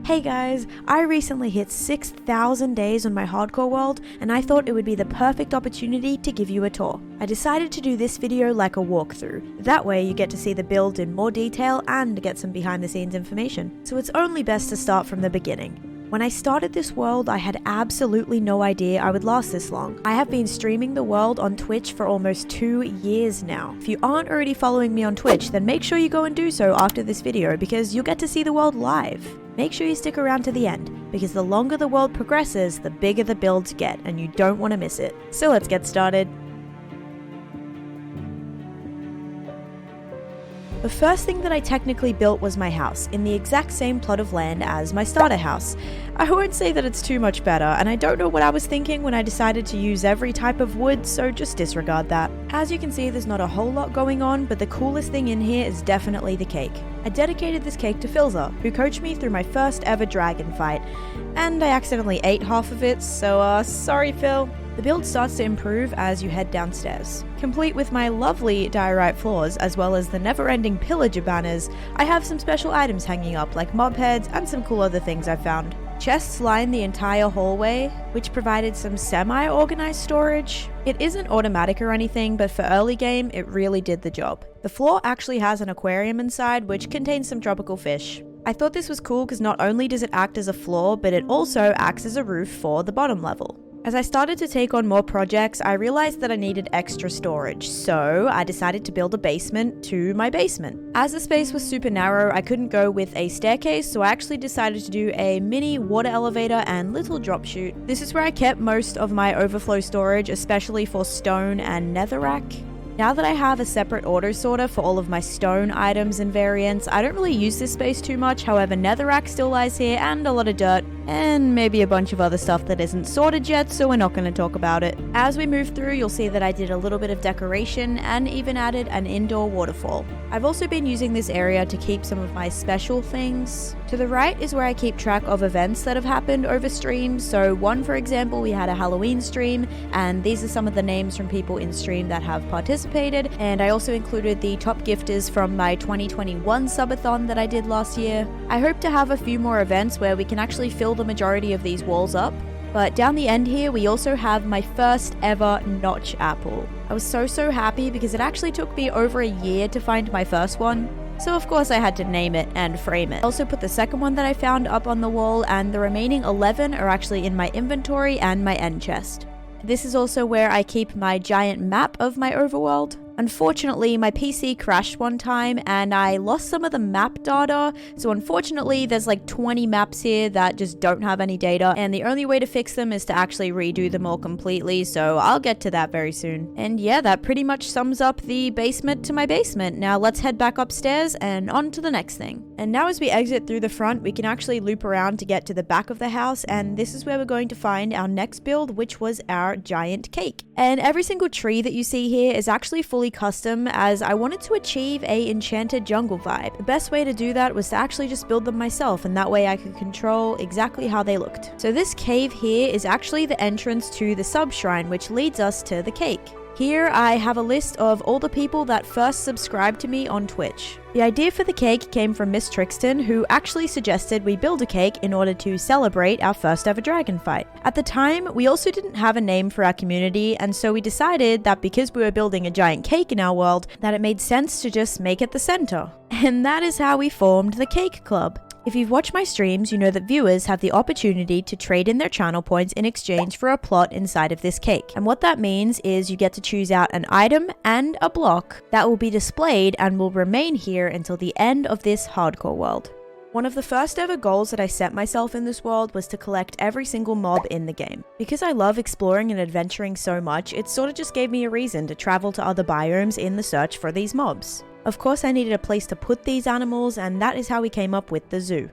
Hey guys, I recently hit 6,000 days on my hardcore world and I thought it would be the perfect opportunity to give you a tour. I decided to do this video like a walkthrough. That way you get to see the build in more detail and get some behind the scenes information. So it's only best to start from the beginning. When I started this world, I had absolutely no idea I would last this long. I have been streaming the world on Twitch for almost 2 years now. If you aren't already following me on Twitch, then make sure you go and do so after this video because you'll get to see the world live. Make sure you stick around to the end, because the longer the world progresses, the bigger the builds get, and you don't want to miss it. So let's get started. The first thing that I technically built was my house, in the exact same plot of land as my starter house. I won't say that it's too much better, and I don't know what I was thinking when I decided to use every type of wood, so just disregard that. As you can see, there's not a whole lot going on, but the coolest thing in here is definitely the cake. I dedicated this cake to Philza, who coached me through my first ever dragon fight, and I accidentally ate half of it, so sorry Phil. The build starts to improve as you head downstairs. Complete with my lovely diorite floors, as well as the never-ending pillager banners, I have some special items hanging up like mob heads and some cool other things I've found. Chests line the entire hallway, which provided some semi-organized storage. It isn't automatic or anything, but for early game, it really did the job. The floor actually has an aquarium inside, which contains some tropical fish. I thought this was cool because not only does it act as a floor, but it also acts as a roof for the bottom level. As I started to take on more projects, I realized that I needed extra storage, so I decided to build a basement to my basement. As the space was super narrow, I couldn't go with a staircase, so I actually decided to do a mini water elevator and little drop chute. This is where I kept most of my overflow storage, especially for stone and netherrack. Now that I have a separate auto sorter for all of my stone items and variants, I don't really use this space too much. However, netherrack still lies here and a lot of dirt and maybe a bunch of other stuff that isn't sorted yet, so we're not going to talk about it. As we move through, you'll see that I did a little bit of decoration and even added an indoor waterfall. I've also been using this area to keep some of my special things. To the right is where I keep track of events that have happened over streams. So one, for example, we had a Halloween stream, and these are some of the names from people in stream that have participated. And I also included the top gifters from my 2021 subathon that I did last year. I hope to have a few more events where we can actually fill the majority of these walls up. But down the end here, we also have my first ever notch apple. I was so happy because it actually took me over a year to find my first one. So of course I had to name it and frame it. I also put the second one that I found up on the wall, and the remaining 11 are actually in my inventory and my end chest. This is also where I keep my giant map of my overworld. Unfortunately, my PC crashed one time and I lost some of the map data, so unfortunately there's like 20 maps here that just don't have any data, and the only way to fix them is to actually redo them all completely, so I'll get to that very soon. And yeah, that pretty much sums up the basement to my basement. Now let's head back upstairs and on to the next thing. And now as we exit through the front, we can actually loop around to get to the back of the house, and this is where we're going to find our next build, which was our giant cake. And every single tree that you see here is actually fully custom, as I wanted to achieve a enchanted jungle vibe. The best way to do that was to actually just build them myself, and that way I could control exactly how they looked. So this cave here is actually the entrance to the sub-shrine, which leads us to the cake. Here I have a list of all the people that first subscribed to me on Twitch. The idea for the cake came from Miss Trixton, who actually suggested we build a cake in order to celebrate our first ever dragon fight. At the time, we also didn't have a name for our community, and so we decided that because we were building a giant cake in our world, that it made sense to just make it the center. And that is how we formed the Cake Club. If you've watched my streams, you know that viewers have the opportunity to trade in their channel points in exchange for a plot inside of this cake. And what that means is you get to choose out an item and a block that will be displayed and will remain here until the end of this hardcore world. One of the first ever goals that I set myself in this world was to collect every single mob in the game. Because I love exploring and adventuring so much, it sort of just gave me a reason to travel to other biomes in the search for these mobs. Of course, I needed a place to put these animals, and that is how we came up with the zoo.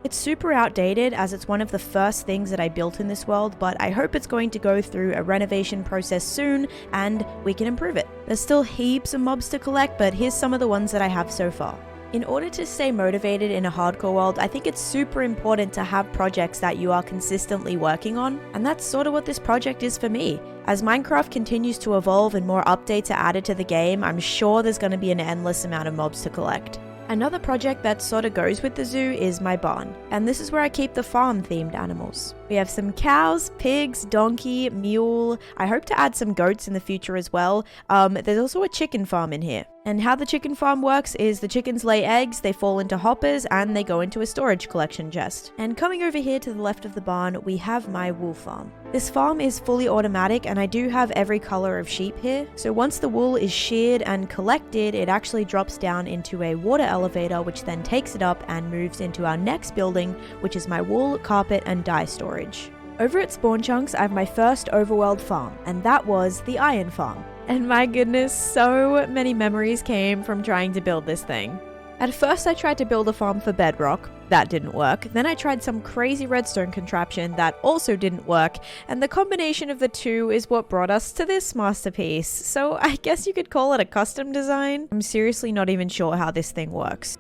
It's super outdated as it's one of the first things that I built in this world, but I hope it's going to go through a renovation process soon and we can improve it. There's still heaps of mobs to collect, but here's some of the ones that I have so far. In order to stay motivated in a hardcore world, I think it's super important to have projects that you are consistently working on, and that's sort of what this project is for me. As Minecraft continues to evolve and more updates are added to the game, I'm sure there's going to be an endless amount of mobs to collect. Another project that sorta goes with the zoo is my barn, and this is where I keep the farm-themed animals. We have some cows, pigs, donkey, mule. I hope to add some goats in the future as well. There's also a chicken farm in here. And how the chicken farm works is the chickens lay eggs, they fall into hoppers, and they go into a storage collection chest. And coming over here to the left of the barn, we have my wool farm. This farm is fully automatic, and I do have every color of sheep here. So once the wool is sheared and collected, it actually drops down into a water elevator, which then takes it up and moves into our next building, which is my wool, carpet, and dye storage. Over at Spawn Chunks, I have my first overworld farm, and that was the iron farm. And my goodness, so many memories came from trying to build this thing. At first I tried to build a farm for bedrock. That didn't work. Then I tried some crazy redstone contraption that also didn't work, and the combination of the two is what brought us to this masterpiece. So I guess you could call it a custom design. I'm seriously not even sure how this thing works.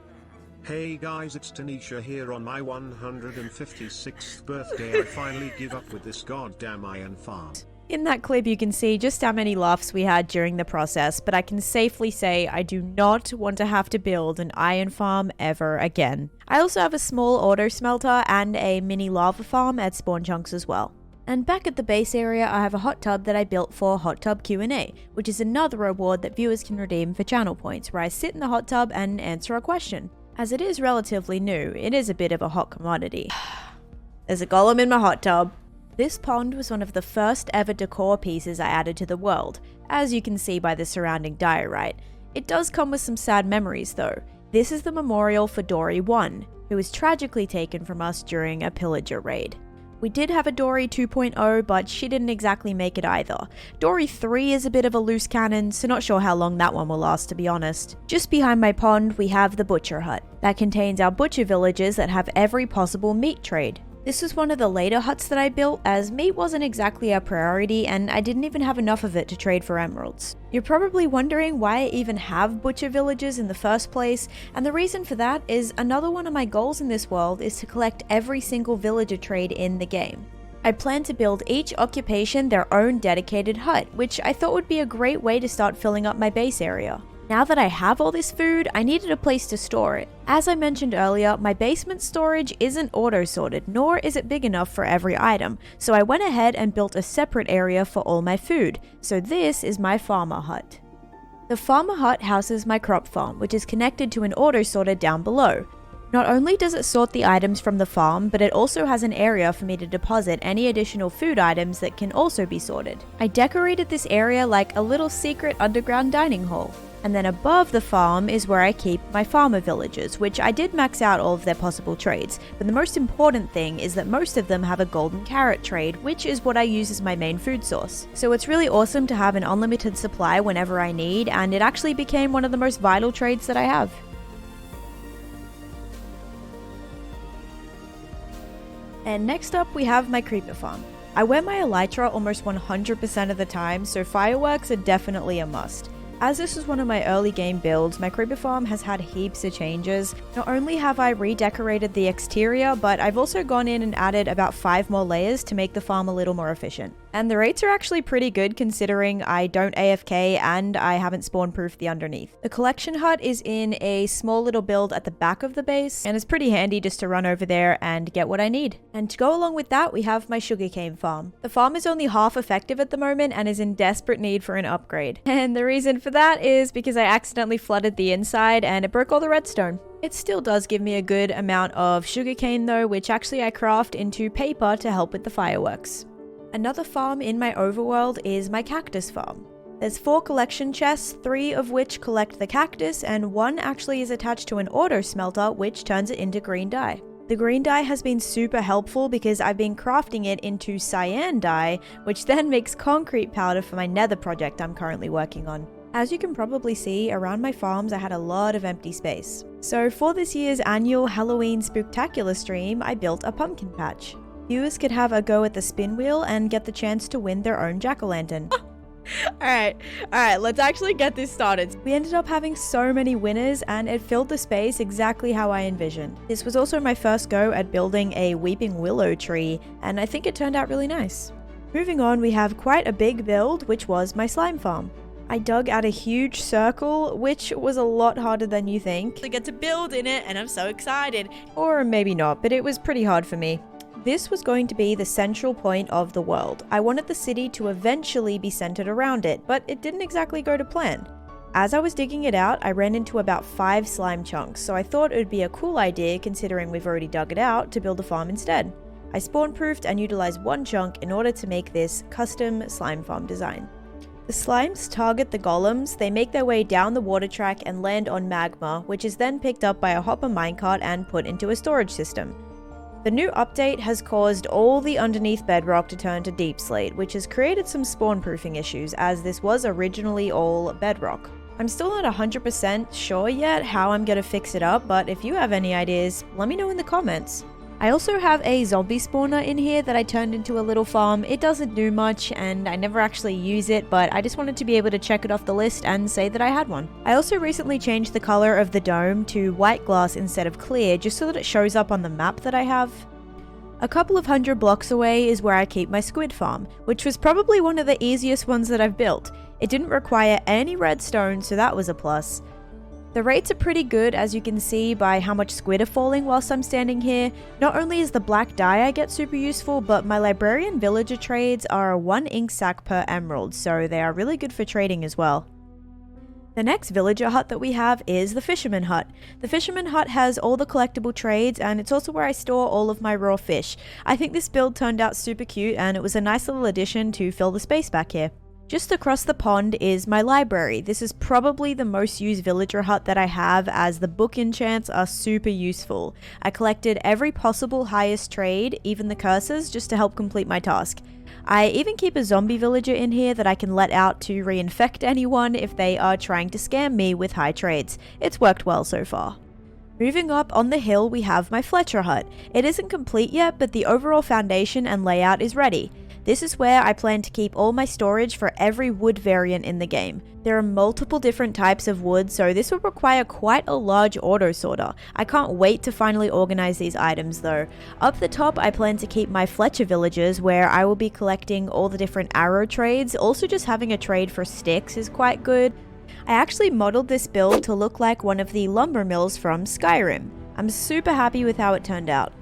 Hey guys, it's Tanisha here. On my 156th birthday I finally give up with this goddamn iron farm. In that clip you can see just how many laughs we had during the process, but I can safely say I do not want to have to build an iron farm ever again. I also have a small auto smelter and a mini lava farm at Spawn Chunks as well. And back at the base area I have a hot tub that I built for Hot Tub Q&A, which is another reward that viewers can redeem for channel points, where I sit in the hot tub and answer a question. As it is relatively new, it is a bit of a hot commodity. There's a golem in my hot tub. This pond was one of the first ever decor pieces I added to the world, as you can see by the surrounding diorite. It does come with some sad memories though. This is the memorial for Dory 1, who was tragically taken from us during a pillager raid. We did have a Dory 2.0, but she didn't exactly make it either. Dory 3 is a bit of a loose cannon, so not sure how long that one will last, to be honest. Just behind my pond, we have the Butcher Hut. That contains our butcher villages that have every possible meat trade. This was one of the later huts that I built, as meat wasn't exactly a priority and I didn't even have enough of it to trade for emeralds. You're probably wondering why I even have butcher villages in the first place, and the reason for that is another one of my goals in this world is to collect every single villager trade in the game. I plan to build each occupation their own dedicated hut, which I thought would be a great way to start filling up my base area. Now that I have all this food, I needed a place to store it. As I mentioned earlier, my basement storage isn't auto-sorted, nor is it big enough for every item, so I went ahead and built a separate area for all my food. So this is my farmer hut. The farmer hut houses my crop farm, which is connected to an auto-sorter down below. Not only does it sort the items from the farm, but it also has an area for me to deposit any additional food items that can also be sorted. I decorated this area like a little secret underground dining hall. And then above the farm is where I keep my farmer villagers, which I did max out all of their possible trades, but the most important thing is that most of them have a golden carrot trade, which is what I use as my main food source. So it's really awesome to have an unlimited supply whenever I need, and it actually became one of the most vital trades that I have. And next up we have my creeper farm. I wear my elytra almost 100% of the time, so fireworks are definitely a must. As this was one of my early game builds, my creeper farm has had heaps of changes. Not only have I redecorated the exterior, but I've also gone in and added about 5 more layers to make the farm a little more efficient. And the rates are actually pretty good considering I don't AFK and I haven't spawn-proofed the underneath. The collection hut is in a small little build at the back of the base, and it's pretty handy just to run over there and get what I need. And to go along with that, we have my sugarcane farm. The farm is only half effective at the moment and is in desperate need for an upgrade. And the reason for that is because I accidentally flooded the inside and it broke all the redstone. It still does give me a good amount of sugarcane though, which actually I craft into paper to help with the fireworks. Another farm in my overworld is my cactus farm. There's 4 collection chests, 3 of which collect the cactus, and 1 actually is attached to an auto smelter which turns it into green dye. The green dye has been super helpful because I've been crafting it into cyan dye, which then makes concrete powder for my nether project I'm currently working on. As you can probably see, around my farms I had a lot of empty space. So for this year's annual Halloween Spooktacular stream, I built a pumpkin patch. Viewers could have a go at the spin wheel and get the chance to win their own jack-o'-lantern. Alright, let's actually get this started. We ended up having so many winners and it filled the space exactly how I envisioned. This was also my first go at building a weeping willow tree, and I think it turned out really nice. Moving on, we have quite a big build, which was my slime farm. I dug out a huge circle, which was a lot harder than you think. I get to build in it and I'm so excited. Or maybe not, but it was pretty hard for me. This was going to be the central point of the world. I wanted the city to eventually be centered around it, but it didn't exactly go to plan. As I was digging it out, I ran into about 5 slime chunks, so I thought it would be a cool idea, considering we've already dug it out, to build a farm instead. I spawn-proofed and utilized 1 chunk in order to make this custom slime farm design. The slimes target the golems, they make their way down the water track and land on magma, which is then picked up by a hopper minecart and put into a storage system. The new update has caused all the underneath bedrock to turn to deep slate, which has created some spawn-proofing issues, as this was originally all bedrock. I'm still not 100% sure yet how I'm gonna fix it up, but if you have any ideas, let me know in the comments. I also have a zombie spawner in here that I turned into a little farm. It doesn't do much and I never actually use it, but I just wanted to be able to check it off the list and say that I had one. I also recently changed the color of the dome to white glass instead of clear, just so that it shows up on the map that I have. A couple of 100 blocks away is where I keep my squid farm, which was probably one of the easiest ones that I've built. It didn't require any redstone, so that was a plus. The rates are pretty good, as you can see by how much squid are falling whilst I'm standing here. Not only is the black dye I get super useful, but my librarian villager trades are 1 ink sac per emerald, so they are really good for trading as well. The next villager hut that we have is the Fisherman Hut. The Fisherman Hut has all the collectible trades, and it's also where I store all of my raw fish. I think this build turned out super cute, and it was a nice little addition to fill the space back here. Just across the pond is my library. This is probably the most used villager hut that I have, as the book enchants are super useful. I collected every possible highest trade, even the curses, just to help complete my task. I even keep a zombie villager in here that I can let out to reinfect anyone if they are trying to scam me with high trades. It's worked well so far. Moving up on the hill, we have my Fletcher Hut. It isn't complete yet, but the overall foundation and layout is ready. This is where I plan to keep all my storage for every wood variant in the game. There are multiple different types of wood, so this will require quite a large auto sorter. I can't wait to finally organize these items though. Up the top, I plan to keep my Fletcher villagers, where I will be collecting all the different arrow trades. Also, just having a trade for sticks is quite good. I actually modeled this build to look like one of the lumber mills from Skyrim. I'm super happy with how it turned out.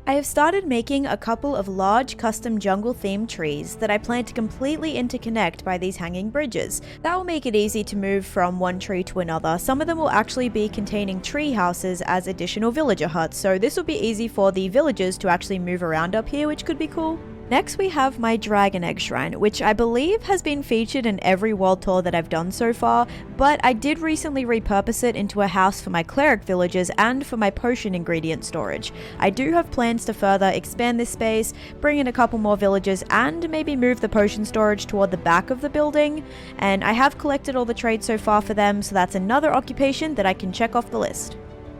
I have started making a couple of large custom jungle themed trees that I plan to completely interconnect by these hanging bridges. That will make it easy to move from one tree to another. Some of them will actually be containing tree houses as additional villager huts, so this will be easy for the villagers to actually move around up here, which could be cool. Next we have my dragon egg shrine, which I believe has been featured in every world tour that I've done so far, but I did recently repurpose it into a house for my cleric villagers and for my potion ingredient storage. I do have plans to further expand this space, bring in a couple more villagers, and maybe move the potion storage toward the back of the building, and I have collected all the trades so far for them, so that's another occupation that I can check off the list.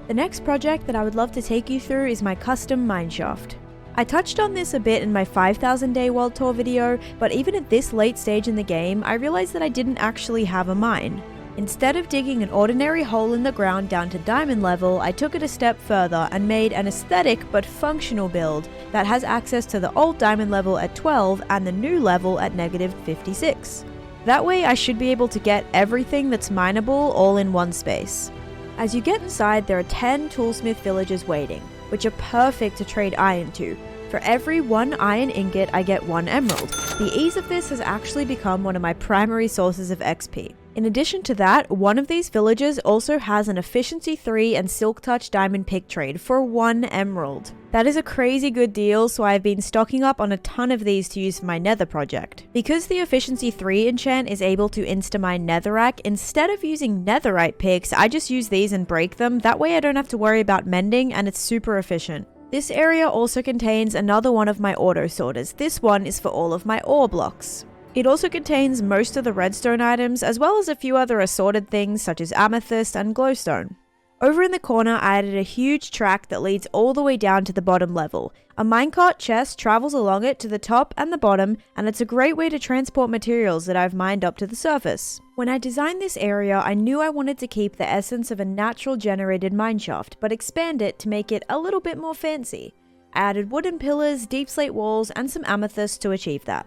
The next project that I would love to take you through is my custom mineshaft. I touched on this a bit in my 5,000 day world tour video, but even at this late stage in the game, I realized that I didn't actually have a mine. Instead of digging an ordinary hole in the ground down to diamond level, I took it a step further and made an aesthetic but functional build that has access to the old diamond level at 12 and the new level at -56. That way I should be able to get everything that's mineable all in one space. As you get inside, there are 10 toolsmith villagers waiting, which are perfect to trade iron to. For every 1 iron ingot, I get 1 emerald. The ease of this has actually become one of my primary sources of XP. In addition to that, one of these villagers also has an efficiency 3 and silk touch diamond pick trade for 1 emerald. That is a crazy good deal, so I've been stocking up on a ton of these to use for my nether project. Because the efficiency 3 enchant is able to insta-mine netherrack, instead of using netherite picks, I just use these and break them. That way I don't have to worry about mending, and it's super efficient. This area also contains another one of my auto sorters. This one is for all of my ore blocks. It also contains most of the redstone items, as well as a few other assorted things such as amethyst and glowstone. Over in the corner, I added a huge track that leads all the way down to the bottom level. A minecart chest travels along it to the top and the bottom, and it's a great way to transport materials that I've mined up to the surface. When I designed this area, I knew I wanted to keep the essence of a natural generated mineshaft, but expand it to make it a little bit more fancy. I added wooden pillars, deep slate walls, and some amethyst to achieve that.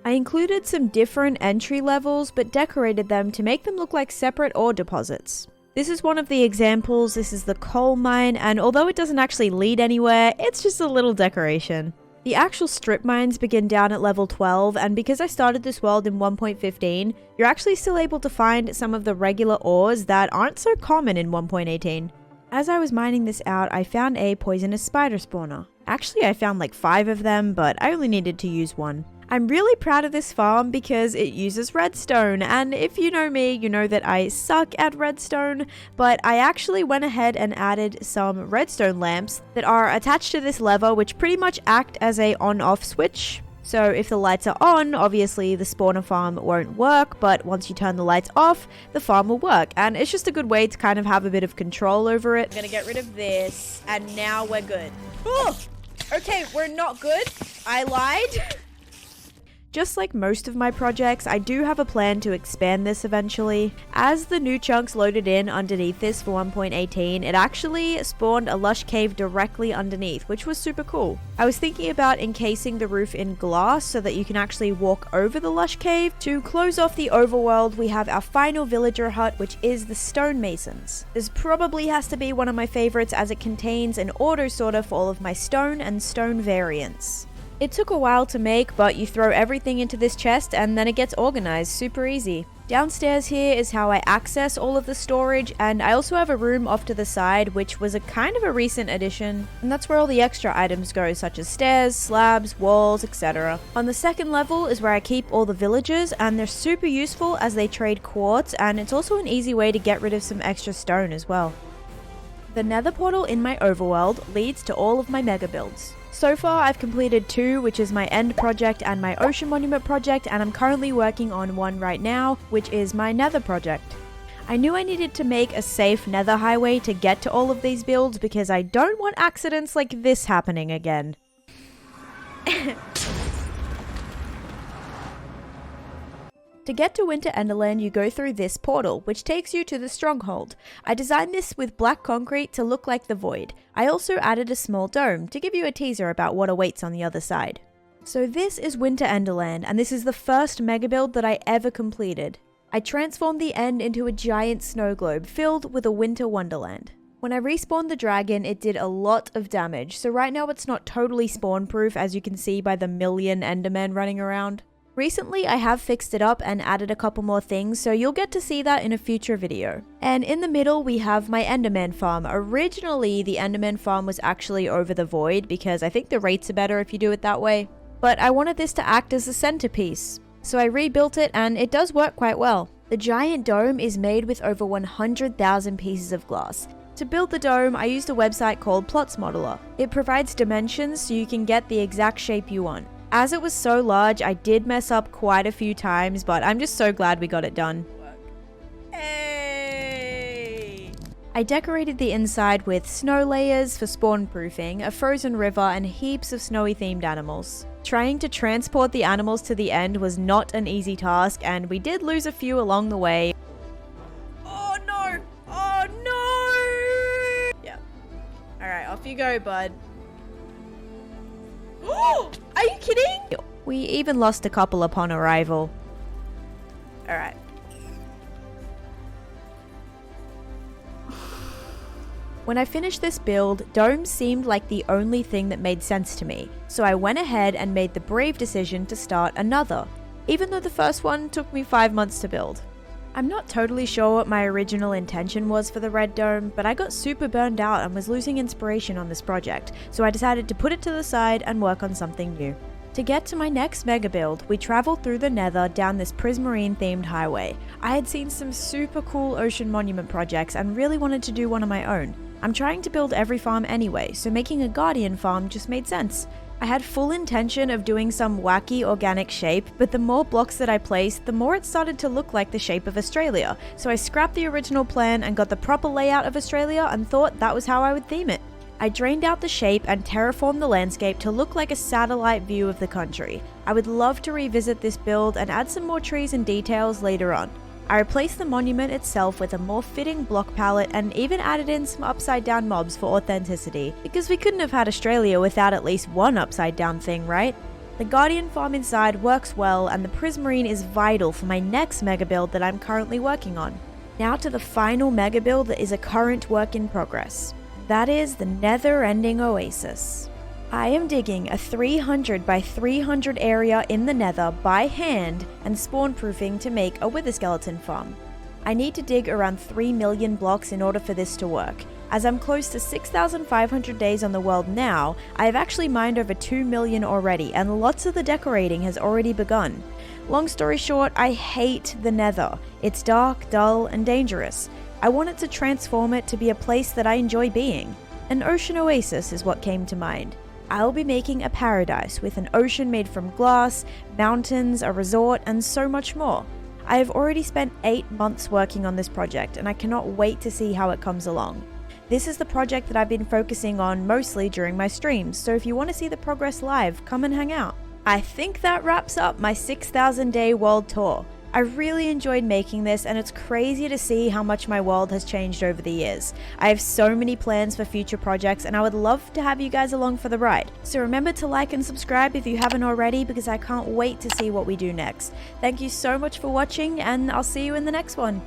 I included some different entry levels, but decorated them to make them look like separate ore deposits. This is one of the examples. This is the coal mine, and although it doesn't actually lead anywhere, it's just a little decoration. The actual strip mines begin down at level 12, and because I started this world in 1.15, you're actually still able to find some of the regular ores that aren't so common in 1.18. As I was mining this out, I found a poisonous spider spawner. Actually, I found like 5 of them, but I only needed to use 1. I'm really proud of this farm because it uses redstone, and if you know me, you know that I suck at redstone, but I actually went ahead and added some redstone lamps that are attached to this lever, which pretty much act as a on-off switch. So if the lights are on, obviously the spawner farm won't work, but once you turn the lights off, the farm will work, and it's just a good way to kind of have a bit of control over it. I'm gonna get rid of this, and now we're good. Oh! Okay, we're not good. I lied. Just like most of my projects, I do have a plan to expand this eventually. As the new chunks loaded in underneath this for 1.18, it actually spawned a lush cave directly underneath, which was super cool. I was thinking about encasing the roof in glass so that you can actually walk over the lush cave. To close off the overworld, we have our final villager hut, which is the stonemasons. This probably has to be one of my favorites as it contains an auto sorter for all of my stone and stone variants. It took a while to make, but you throw everything into this chest and then it gets organized super easy. Downstairs here is how I access all of the storage, and I also have a room off to the side which was a kind of a recent addition, and that's where all the extra items go, such as stairs, slabs, walls, etc. On the second level is where I keep all the villagers, and they're super useful as they trade quartz, and it's also an easy way to get rid of some extra stone as well. The nether portal in my overworld leads to all of my mega builds. So far, I've completed 2, which is my end project and my ocean monument project, and I'm currently working on 1 right now, which is my nether project. I knew I needed to make a safe nether highway to get to all of these builds because I don't want accidents like this happening again. To get to Wintererland, you go through this portal, which takes you to the stronghold. I designed this with black concrete to look like the void. I also added a small dome to give you a teaser about what awaits on the other side. So this is Wintererland, and this is the first mega build that I ever completed. I transformed the end into a giant snow globe filled with a winter wonderland. When I respawned the dragon, it did a lot of damage, so right now it's not totally spawn proof, as you can see by the million endermen running around. Recently, I have fixed it up and added a couple more things, so you'll get to see that in a future video. And in the middle, we have my Enderman farm. Originally, the Enderman farm was actually over the void because I think the rates are better if you do it that way. But I wanted this to act as a centerpiece, so I rebuilt it and it does work quite well. The giant dome is made with over 100,000 pieces of glass. To build the dome, I used a website called Plots Modeler. It provides dimensions so you can get the exact shape you want. As it was so large, I did mess up quite a few times, but I'm just so glad we got it done. Hey! I decorated the inside with snow layers for spawn proofing, a frozen river, and heaps of snowy themed animals. Trying to transport the animals to the end was not an easy task, and we did lose a few along the way. Oh no! Oh no! Yeah. Alright, off you go, bud. Are you kidding? We even lost a couple upon arrival. Alright. When I finished this build, domes seemed like the only thing that made sense to me, so I went ahead and made the brave decision to start another, even though the first one took me 5 months to build. I'm not totally sure what my original intention was for the red dome, but I got super burned out and was losing inspiration on this project, so I decided to put it to the side and work on something new. To get to my next mega build, we traveled through the nether down this prismarine themed highway. I had seen some super cool ocean monument projects and really wanted to do one of my own. I'm trying to build every farm anyway, so making a guardian farm just made sense. I had full intention of doing some wacky organic shape, but the more blocks that I placed, the more it started to look like the shape of Australia, so I scrapped the original plan and got the proper layout of Australia and thought that was how I would theme it. I drained out the shape and terraformed the landscape to look like a satellite view of the country. I would love to revisit this build and add some more trees and details later on. I replaced the monument itself with a more fitting block palette and even added in some upside down mobs for authenticity, because we couldn't have had Australia without at least one upside down thing, right? The Guardian farm inside works well, and the Prismarine is vital for my next mega build that I'm currently working on. Now to the final mega build that is a current work in progress. That is the Nether Oasis. I am digging a 300 by 300 area in the Nether by hand and spawn proofing to make a Wither Skeleton farm. I need to dig around 3 million blocks in order for this to work. As I'm close to 6,500 days on the world now, I have actually mined over 2 million already, and lots of the decorating has already begun. Long story short, I hate the Nether. It's dark, dull, and dangerous. I wanted to transform it to be a place that I enjoy being. An ocean oasis is what came to mind. I'll be making a paradise with an ocean made from glass, mountains, a resort, and so much more. I have already spent 8 months working on this project, and I cannot wait to see how it comes along. This is the project that I've been focusing on mostly during my streams, so if you want to see the progress live, come and hang out. I think that wraps up my 6,000 day world tour. I really enjoyed making this, and it's crazy to see how much my world has changed over the years. I have so many plans for future projects, and I would love to have you guys along for the ride. So remember to like and subscribe if you haven't already, because I can't wait to see what we do next. Thank you so much for watching, and I'll see you in the next one.